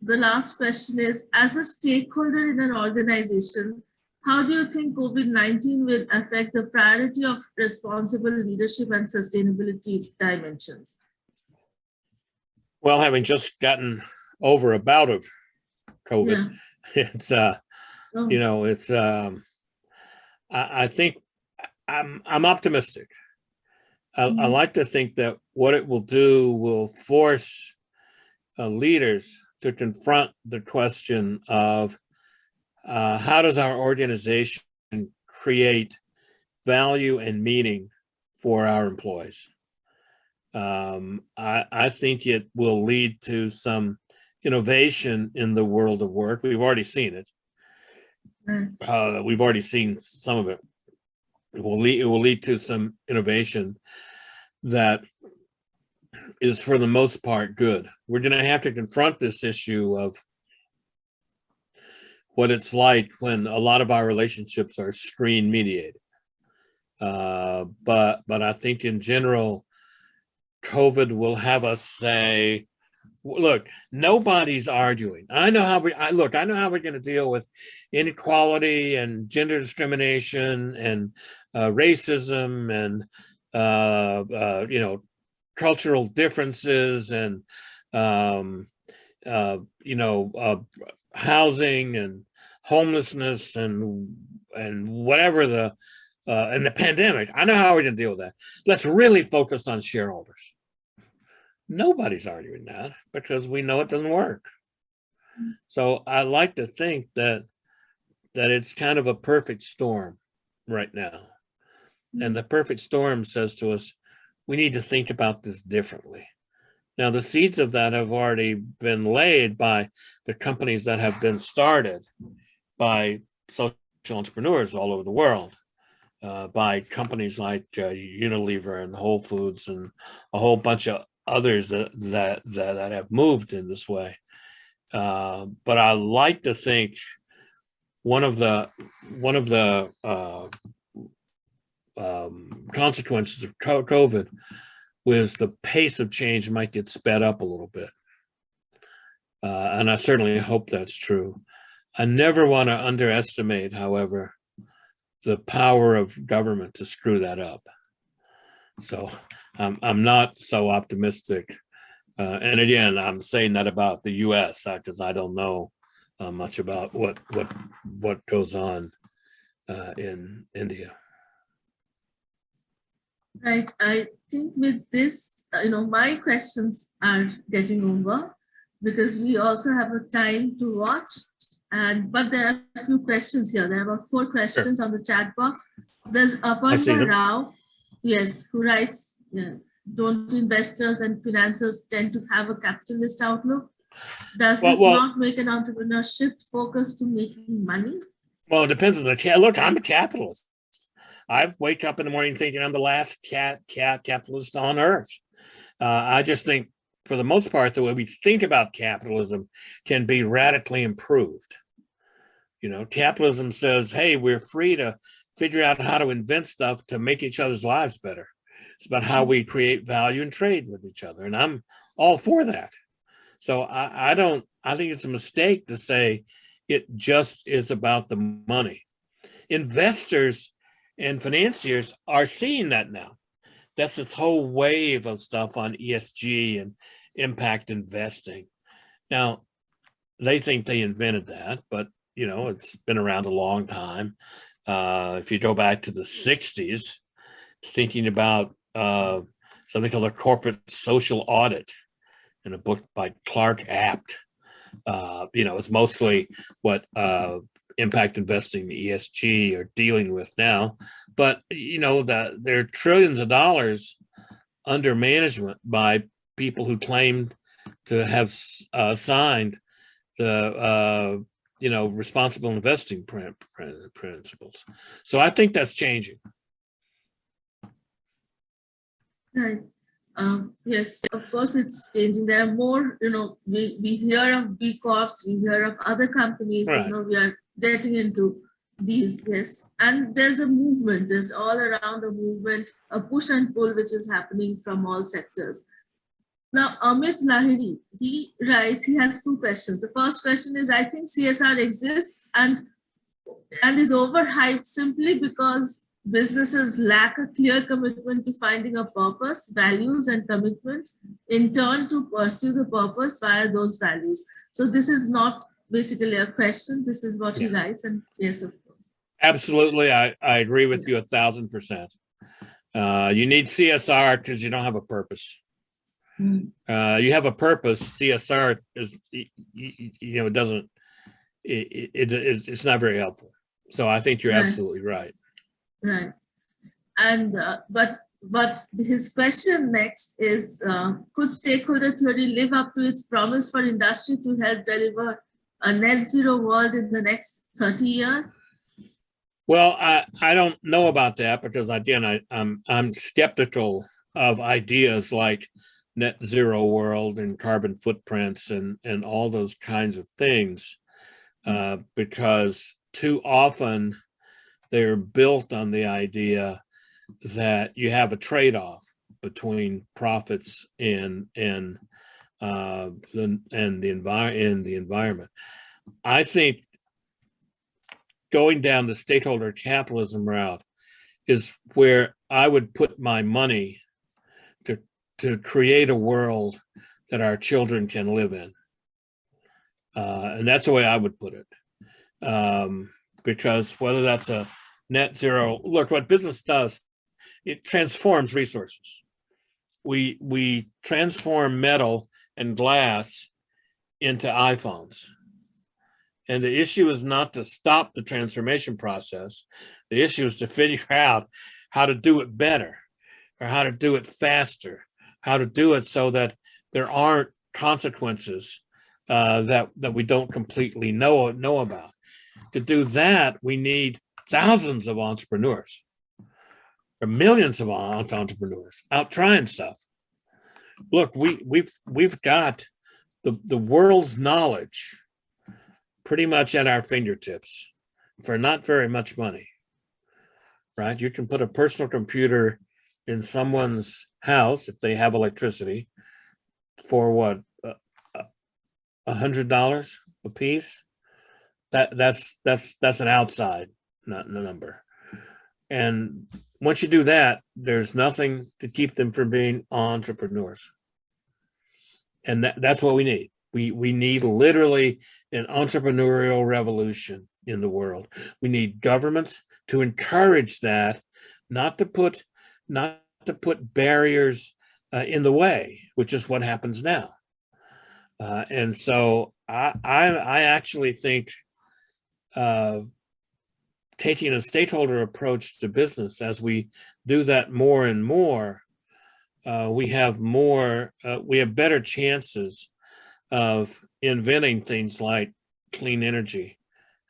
the last question is, as a stakeholder in an organization, how do you think COVID-19 will affect the priority of responsible leadership and sustainability dimensions? Well, having just gotten over a bout of COVID, it's I think I'm optimistic. I like to think that what it will do will force leaders to confront the question of how does our organization create value and meaning for our employees. I think it will lead to some innovation in the world of work. We've already seen it. We've already seen some of it. It will lead to some innovation that is, for the most part, good. We're going to have to confront this issue of what it's like when a lot of our relationships are screen mediated. But I think in general, COVID will have us say, look, nobody's arguing. I know how we're going to deal with inequality and gender discrimination and racism and cultural differences and housing and homelessness and whatever and the pandemic. I know how we're going to deal with that. Let's really focus on shareholders. Nobody's arguing that because we know it doesn't work. So I like to think that it's kind of a perfect storm right now. And the perfect storm says to us, we need to think about this differently. Now, the seeds of that have already been laid by the companies that have been started by social entrepreneurs all over the world. by companies like Unilever and Whole Foods and a whole bunch of others that have moved in this way. But I like to think one of the consequences of COVID was the pace of change might get sped up a little bit. And I certainly hope that's true. I never want to underestimate, however, the power of government to screw that up. So I'm not so optimistic. And again, I'm saying that about the US because I don't know much about what goes on in India. Right. I think with this, my questions are getting over because we also have a time to watch. But there are a few questions here. There are about 4 questions on the chat box. There's Aparna Rao, yes, who writes, don't investors and financiers tend to have a capitalist outlook? Does this not make an entrepreneur shift focus to making money? Well, it depends on the look. I'm a capitalist. I wake up in the morning thinking I'm the last capitalist on earth. I just think, for the most part, the way we think about capitalism can be radically improved. Capitalism says, hey, we're free to figure out how to invent stuff to make each other's lives better. It's about how we create value and trade with each other. And I'm all for that. So I think it's a mistake to say it just is about the money. Investors and financiers are seeing that now. That's this whole wave of stuff on ESG and impact investing. Now, they think they invented that, but it's been around a long time. If you go back to the 60s, thinking about something called a corporate social audit in a book by Clark Apt. It's mostly what impact investing, the ESG, are dealing with now. But there are trillions of dollars under management by people who claimed to have signed the responsible investing principles. So I think that's changing. Right. Yes, of course it's changing. There are more, we hear of B Corps, we hear of other companies, right. We are getting into these, yes. And there's a movement, there's all around a movement, a push and pull, which is happening from all sectors. Now, Amit Lahiri, he writes, he has 2 questions. The first question is, I think CSR exists and is overhyped simply because businesses lack a clear commitment to finding a purpose, values, and commitment in turn to pursue the purpose via those values. So this is not basically a question. This is what he writes. And yes, of course. Absolutely. I agree with you 1,000%. You need CSR because you don't have a purpose. You have a purpose. CSR is, it doesn't, it's not very helpful. So I think you're absolutely right. Right. And but his question next is, could stakeholder theory live up to its promise for industry to help deliver a net zero world in the next 30 years? Well, I don't know about that because, again, I'm skeptical of ideas like net zero world and carbon footprints and all those kinds of things because too often they're built on the idea that you have a trade-off between profits and the environment. I think going down the stakeholder capitalism route is where I would put my money to create a world that our children can live in. And that's the way I would put it. Because whether that's a net zero, look, what business does, it transforms resources. We transform metal and glass into iPhones. And the issue is not to stop the transformation process. The issue is to figure out how to do it better or how to do it faster, how to do it so that there aren't consequences that we don't completely know about. To do that, we need thousands of entrepreneurs. There are millions of entrepreneurs out trying stuff. Look, we've got the world's knowledge pretty much at our fingertips for not very much money, right? You can put a personal computer in someone's house if they have electricity for what, $100 a piece. That's an outside number. And once you do that, there's nothing to keep them from being entrepreneurs. And that's what we need. We need literally an entrepreneurial revolution in the world. We need governments to encourage that, not to put barriers in the way, which is what happens now. And so I actually think taking a stakeholder approach to business, as we do that more and more, we have better chances of inventing things like clean energy,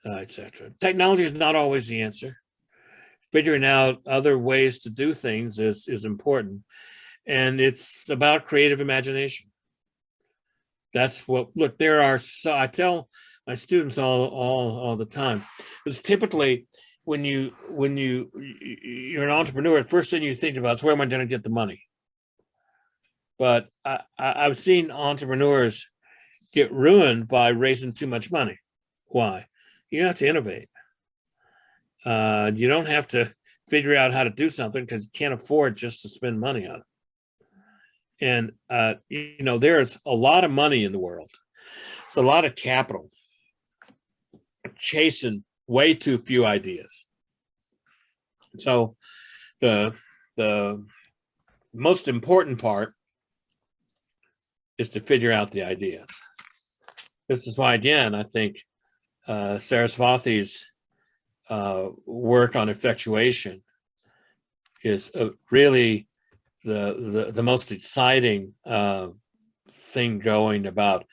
etc. Technology is not always the answer. Figuring out other ways to do things is important. And it's about creative imagination. That's what, look, I tell my students all the time, because typically when you're an entrepreneur, the first thing you think about is, where am I going to get the money? But I've seen entrepreneurs get ruined by raising too much money. Why? You have to innovate. You don't have to figure out how to do something because you can't afford just to spend money on it. And, there's a lot of money in the world. It's a lot of capital chasing way too few ideas. So the most important part is to figure out the ideas. This is why, again, I think Saraswati's work on effectuation is really the most exciting thing going about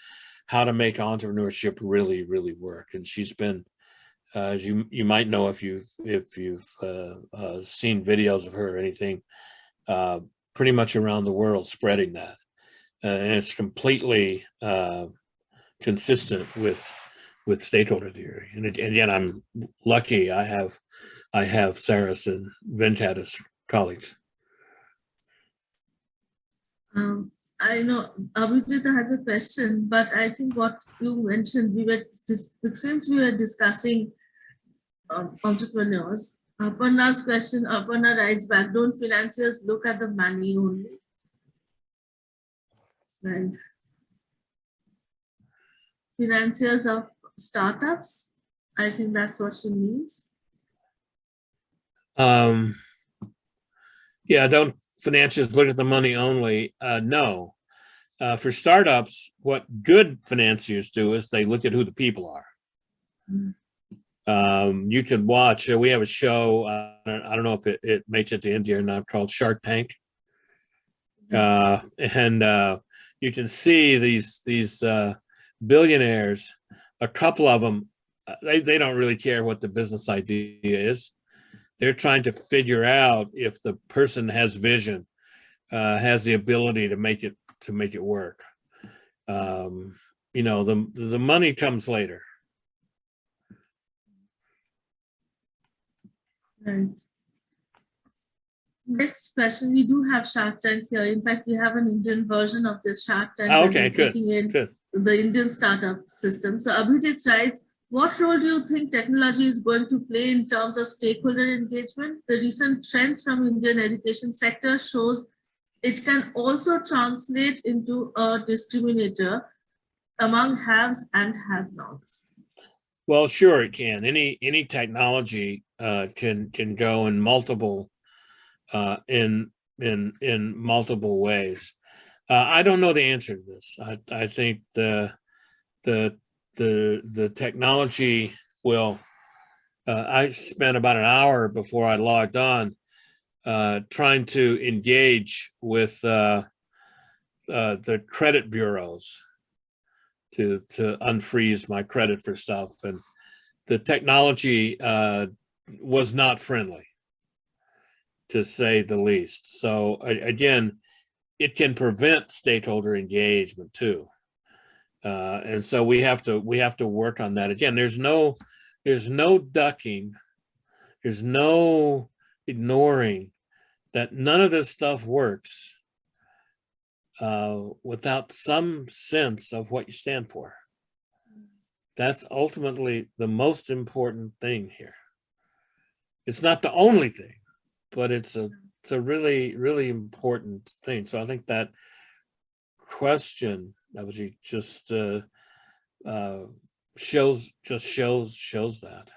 how to make entrepreneurship really work. And she's been, as you might know if you've seen videos of her or anything, pretty much around the world spreading that, and it's completely consistent with stakeholder theory. And again, I'm lucky I have Saras and Venkat as colleagues. I know Abhijit has a question, but I think what you mentioned, since we were discussing entrepreneurs, Aparna's question, Aparna writes back, don't financiers look at the money only? Right. Financiers of startups, I think that's what she means. Yeah, don't financiers look at the money only? No. For startups, what good financiers do is they look at who the people are. Mm-hmm. You could watch, we have a show, I don't know if it makes it to India or not, called Shark Tank. And you can see these billionaires, a couple of them, they don't really care what the business idea is. They're trying to figure out if the person has vision, has the ability to make it work. The money comes later. Right. Next question, we do have Shark Tank here. In fact, we have an Indian version of this Shark Tank. Okay, good. Good. The Indian startup system. So Abhijit writes, what role do you think technology is going to play in terms of stakeholder engagement? The recent trends from Indian education sector shows it can also translate into a discriminator among haves and have-nots. Well, sure it can. Any technology can go in multiple in multiple ways. I don't know the answer to this. I think the technology will. I spent about an hour before I logged on trying to engage with the credit bureaus to unfreeze my credit for stuff, and the technology was not friendly. to say the least. So again, it can prevent stakeholder engagement too. And so we have to work on that. Again, there's no ducking, there's no ignoring that none of this stuff works without some sense of what you stand for. That's ultimately the most important thing here. It's not the only thing, but it's a really, really important thing. So I think that question that was just shows that.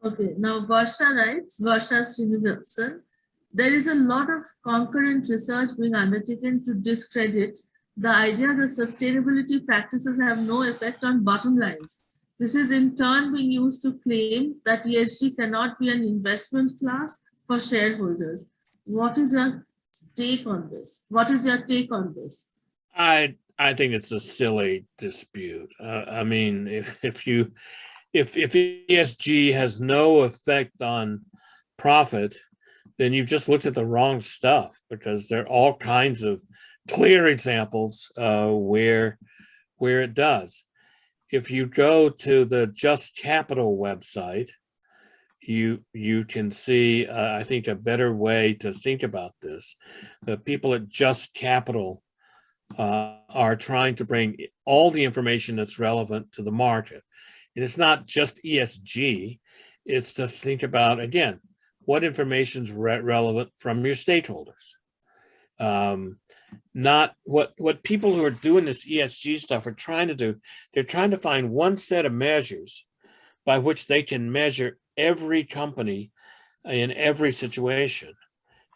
Okay, now Varsha writes, Varsha Srinivasan, there is a lot of concurrent research being undertaken to discredit the idea that sustainability practices have no effect on bottom lines. This is in turn being used to claim that ESG cannot be an investment class for shareholders. What is your take on this? What is your take on this? I think it's a silly dispute. I mean, if ESG has no effect on profit, then you've just looked at the wrong stuff, because there are all kinds of clear examples where it does. If you go to the Just Capital website, you can see, I think, a better way to think about this. The people at Just Capital are trying to bring all the information that's relevant to the market. And it's not just ESG, it's to think about, again, what information is relevant from your stakeholders. Not what people who are doing this ESG stuff are trying to do. They're trying to find one set of measures by which they can measure every company in every situation.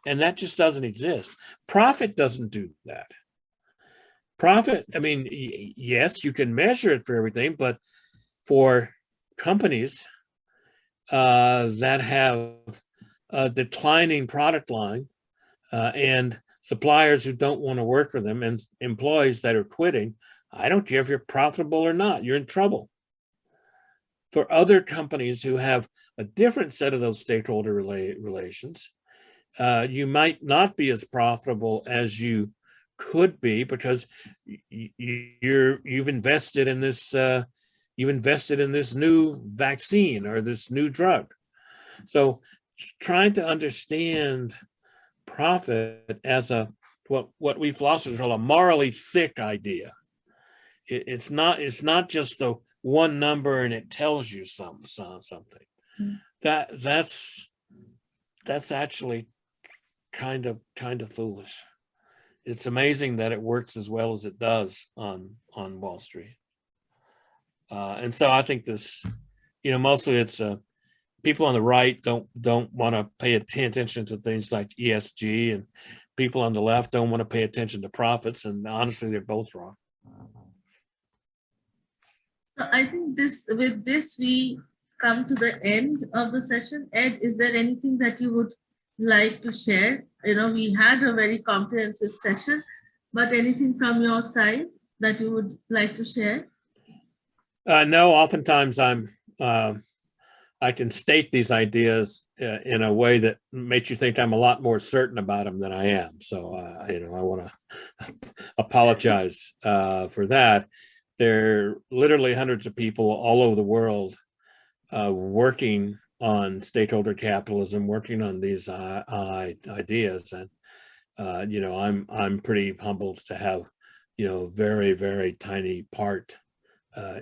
And that just doesn't exist. Profit doesn't do that. Profit, I mean, yes, you can measure it for everything, but for companies that have a declining product line and suppliers who don't want to work for them and employees that are quitting, I don't care if you're profitable or not, you're in trouble. For other companies who have a different set of those stakeholder relations, you might not be as profitable as you could be because you've invested in this new vaccine or this new drug. So trying to understand profit as what we philosophers call a morally thick idea. It's not just the one number and it tells you something. That's actually kind of foolish. It's amazing that it works as well as it does on Wall Street. And so I think this, mostly it's people on the right don't want to pay attention to things like ESG, and people on the left don't want to pay attention to profits. And honestly, they're both wrong. So I think with this, we come to the end of the session. Ed, is there anything that you would like to share? We had a very comprehensive session, but anything from your side that you would like to share? No, oftentimes I can state these ideas in a way that makes you think I'm a lot more certain about them than I am. So, I want to apologize for that. There are literally hundreds of people all over the world working on stakeholder capitalism, working on these ideas, and I'm pretty humbled to have very, very tiny part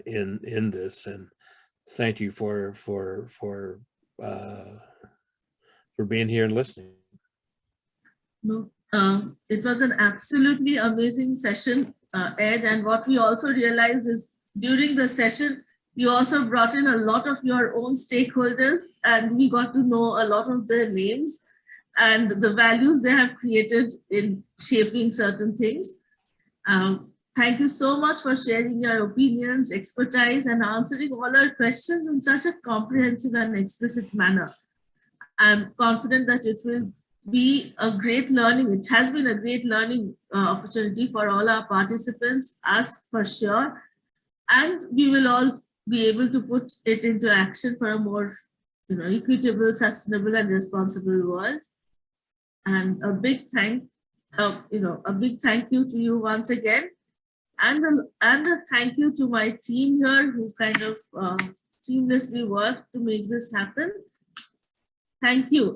in this, and thank you for being here and listening. No, it was an absolutely amazing session, Ed, and what we also realized is during the session you also brought in a lot of your own stakeholders, and we got to know a lot of their names and the values they have created in shaping certain things. Thank you so much for sharing your opinions, expertise, and answering all our questions in such a comprehensive and explicit manner. I'm confident that it will be a great learning. It has been a great learning opportunity for all our participants, us for sure, and we will all be able to put it into action for a more equitable, sustainable, and responsible world. And a big thank you to you once again, and a thank you to my team here who kind of seamlessly worked to make this happen. Thank you.